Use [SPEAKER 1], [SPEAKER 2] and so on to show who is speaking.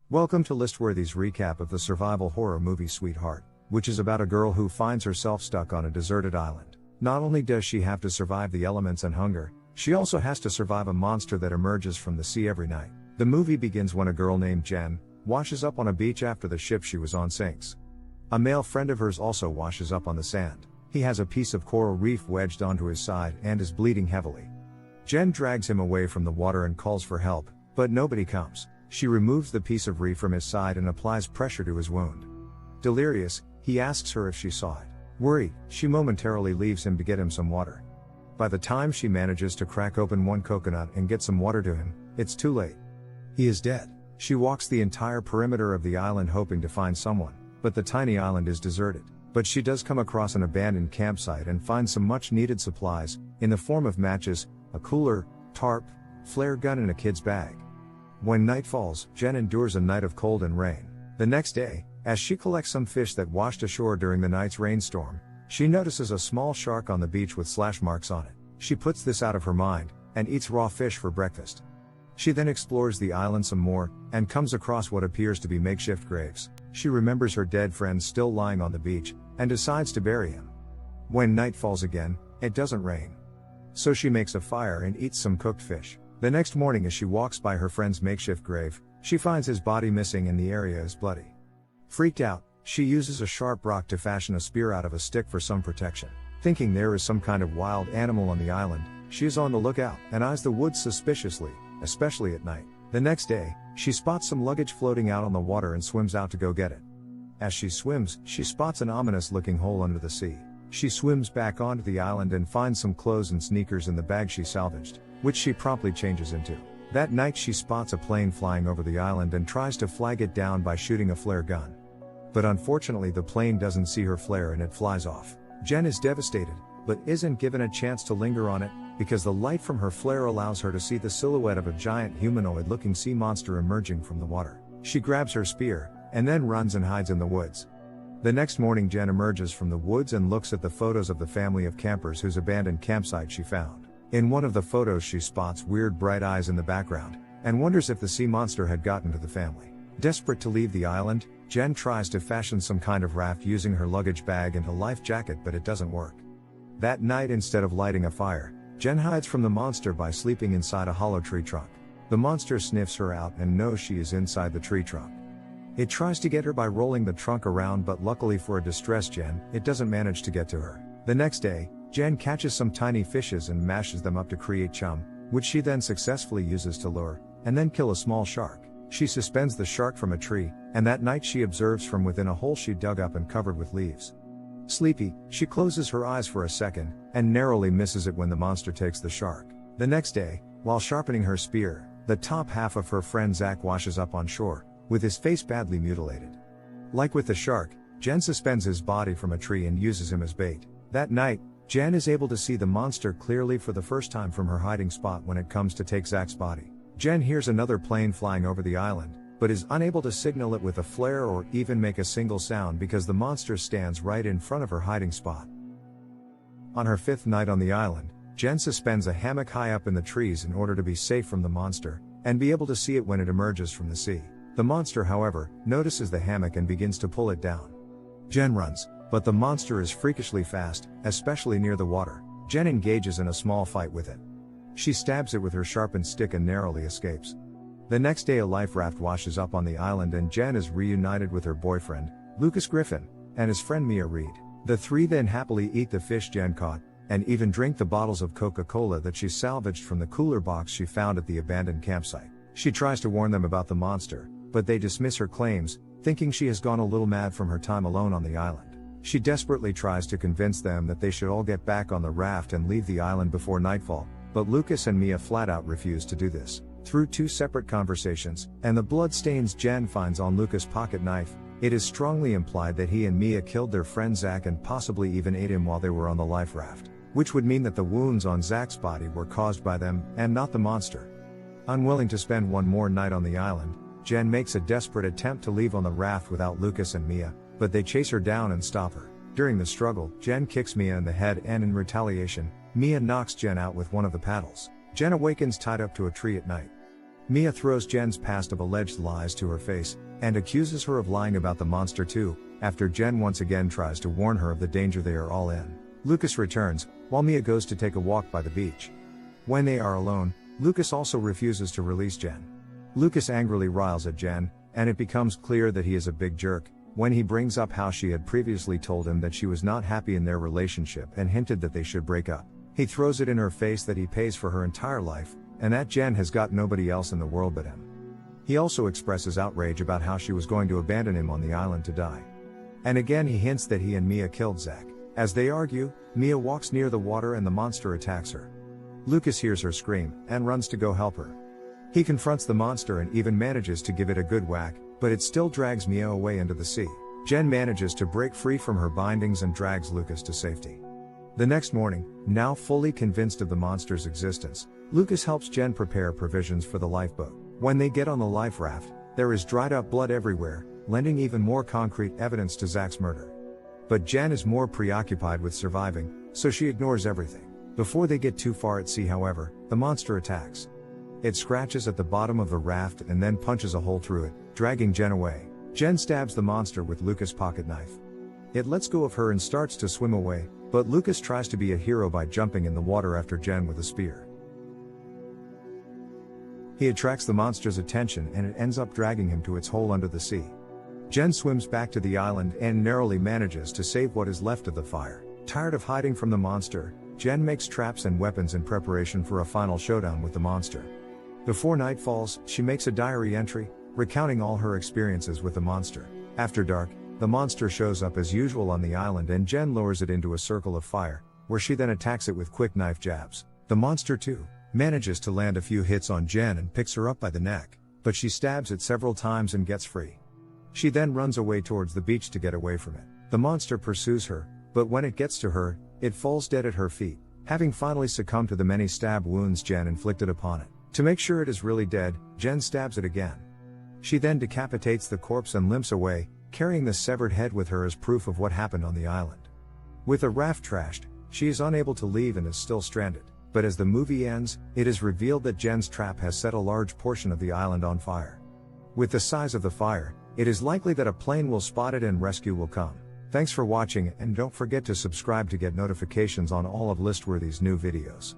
[SPEAKER 1] Welcome to Listworthy's recap of the survival horror movie Sweetheart, which is about a girl who finds herself stuck on a deserted island. Not only does she have to survive the elements and hunger, she also has to survive a monster that emerges from the sea every night. The movie begins when a girl named Jen washes up on a beach after the ship she was on sinks. A male friend of hers also washes up on the sand. He has a piece of coral reef wedged onto his side and is bleeding heavily. Jen drags him away from the water and calls for help, but nobody comes. She removes the piece of reef from his side and applies pressure to his wound. Delirious, he asks her if she saw it. Worried, she momentarily leaves him to get him some water. By the time she manages to crack open one coconut and get some water to him, it's too late. He is dead. She walks the entire perimeter of the island hoping to find someone, but the tiny island is deserted. But she does come across an abandoned campsite and finds some much needed supplies, in the form of matches, a cooler, tarp, flare gun and a kid's bag. When night falls, Jen endures a night of cold and rain. The next day, as she collects some fish that washed ashore during the night's rainstorm, she notices a small shark on the beach with slash marks on it. She puts this out of her mind, and eats raw fish for breakfast. She then explores the island some more, and comes across what appears to be makeshift graves. She remembers her dead friend still lying on the beach, and decides to bury him. When night falls again, it doesn't rain. So she makes a fire and eats some cooked fish. The next morning as she walks by her friend's makeshift grave, she finds his body missing and the area is bloody. Freaked out, she uses a sharp rock to fashion a spear out of a stick for some protection. Thinking there is some kind of wild animal on the island, she is on the lookout and eyes the woods suspiciously, especially at night. The next day, she spots some luggage floating out on the water and swims out to go get it. As she swims, she spots an ominous-looking hole under the sea. She swims back onto the island and finds some clothes and sneakers in the bag she salvaged, which she promptly changes into. That night she spots a plane flying over the island and tries to flag it down by shooting a flare gun. But unfortunately the plane doesn't see her flare and it flies off. Jen is devastated, but isn't given a chance to linger on it, because the light from her flare allows her to see the silhouette of a giant humanoid-looking sea monster emerging from the water. She grabs her spear, and then runs and hides in the woods. The next morning Jen emerges from the woods and looks at the photos of the family of campers whose abandoned campsite she found. In one of the photos she spots weird bright eyes in the background, and wonders if the sea monster had gotten to the family. Desperate to leave the island, Jen tries to fashion some kind of raft using her luggage bag and a life jacket, but it doesn't work. That night, instead of lighting a fire, Jen hides from the monster by sleeping inside a hollow tree trunk. The monster sniffs her out and knows she is inside the tree trunk. It tries to get her by rolling the trunk around, but luckily for a distressed Jen, it doesn't manage to get to her. The next day, Jen catches some tiny fishes and mashes them up to create chum, which she then successfully uses to lure, and then kill a small shark. She suspends the shark from a tree, and that night she observes from within a hole she dug up and covered with leaves. Sleepy, she closes her eyes for a second, and narrowly misses it when the monster takes the shark. The next day, while sharpening her spear, the top half of her friend Zach washes up on shore, with his face badly mutilated. Like with the shark, Jen suspends his body from a tree and uses him as bait. That night, Jen is able to see the monster clearly for the first time from her hiding spot when it comes to take Zach's body. Jen hears another plane flying over the island, but is unable to signal it with a flare or even make a single sound because the monster stands right in front of her hiding spot. On her fifth night on the island, Jen suspends a hammock high up in the trees in order to be safe from the monster, and be able to see it when it emerges from the sea. The monster, however, notices the hammock and begins to pull it down. Jen runs, but the monster is freakishly fast, especially near the water. Jen engages in a small fight with it. She stabs it with her sharpened stick and narrowly escapes. The next day a life raft washes up on the island and Jen is reunited with her boyfriend, Lucas Griffin, and his friend Mia Reed. The three then happily eat the fish Jen caught, and even drink the bottles of Coca-Cola that she salvaged from the cooler box she found at the abandoned campsite. She tries to warn them about the monster, but they dismiss her claims, thinking she has gone a little mad from her time alone on the island. She desperately tries to convince them that they should all get back on the raft and leave the island before nightfall, but Lucas and Mia flat out refuse to do this. Through two separate conversations, and the bloodstains Jen finds on Lucas' pocket knife, it is strongly implied that he and Mia killed their friend Zach and possibly even ate him while they were on the life raft, which would mean that the wounds on Zach's body were caused by them, and not the monster. Unwilling to spend one more night on the island, Jen makes a desperate attempt to leave on the raft without Lucas and Mia, but they chase her down and stop her. During the struggle, Jen kicks Mia in the head and in retaliation, Mia knocks Jen out with one of the paddles. Jen awakens tied up to a tree at night. Mia throws Jen's past of alleged lies to her face, and accuses her of lying about the monster too, after Jen once again tries to warn her of the danger they are all in. Lucas returns, while Mia goes to take a walk by the beach. When they are alone, Lucas also refuses to release Jen. Lucas angrily riles at Jen, and it becomes clear that he is a big jerk, when he brings up how she had previously told him that she was not happy in their relationship and hinted that they should break up. He throws it in her face that he pays for her entire life, and that Jen has got nobody else in the world but him. He also expresses outrage about how she was going to abandon him on the island to die. And again he hints that he and Mia killed Zach. As they argue, Mia walks near the water and the monster attacks her. Lucas hears her scream, and runs to go help her. He confronts the monster and even manages to give it a good whack, but it still drags Mia away into the sea. Jen manages to break free from her bindings and drags Lucas to safety. The next morning, now fully convinced of the monster's existence, Lucas helps Jen prepare provisions for the lifeboat. When they get on the life raft, there is dried up blood everywhere, lending even more concrete evidence to Zach's murder. But Jen is more preoccupied with surviving, so she ignores everything. Before they get too far at sea, however, the monster attacks. It scratches at the bottom of the raft and then punches a hole through it, dragging Jen away. Jen stabs the monster with Lucas' pocket knife. It lets go of her and starts to swim away, but Lucas tries to be a hero by jumping in the water after Jen with a spear. He attracts the monster's attention and it ends up dragging him to its hole under the sea. Jen swims back to the island and narrowly manages to save what is left of the fire. Tired of hiding from the monster, Jen makes traps and weapons in preparation for a final showdown with the monster. Before night falls, she makes a diary entry, recounting all her experiences with the monster. After dark, the monster shows up as usual on the island and Jen lowers it into a circle of fire, where she then attacks it with quick knife jabs. The monster too manages to land a few hits on Jen and picks her up by the neck, but she stabs it several times and gets free. She then runs away towards the beach to get away from it. The monster pursues her, but when it gets to her, it falls dead at her feet, having finally succumbed to the many stab wounds Jen inflicted upon it. To make sure it is really dead, Jen stabs it again. She then decapitates the corpse and limps away, carrying the severed head with her as proof of what happened on the island. With the raft trashed, she is unable to leave and is still stranded. But as the movie ends, it is revealed that Jen's trap has set a large portion of the island on fire. With the size of the fire, it is likely that a plane will spot it and rescue will come. Thanks for watching, and don't forget to subscribe to get notifications on all of Listworthy's new videos.